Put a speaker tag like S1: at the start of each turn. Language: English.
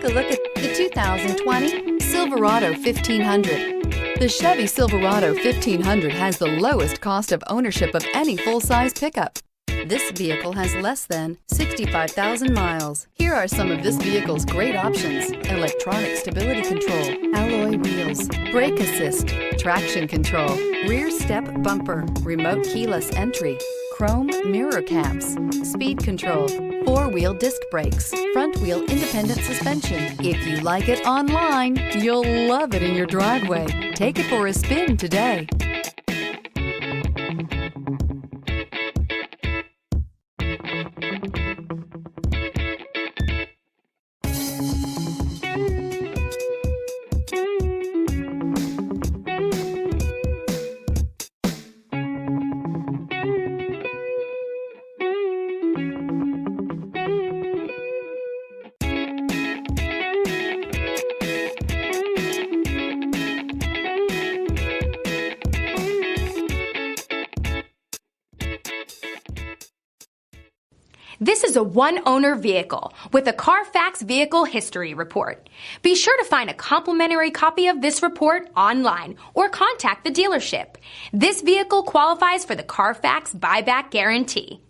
S1: a look at the 2020 Silverado 1500. The Chevy Silverado 1500 has the lowest cost of ownership of any full-size pickup. This vehicle has less than 65,000 miles. Here are some of this vehicle's great options: electronic stability control, alloy wheels, brake assist, traction control, rear step bumper, remote keyless entry, chrome mirror caps, speed control, four-wheel disc brakes, front-wheel independent suspension. If you like it online, you'll love it in your driveway. Take it for a spin today.
S2: This is a one-owner vehicle with a Carfax Vehicle History Report. Be sure to find a complimentary copy of this report online or contact the dealership. This vehicle qualifies for the Carfax Buyback Guarantee.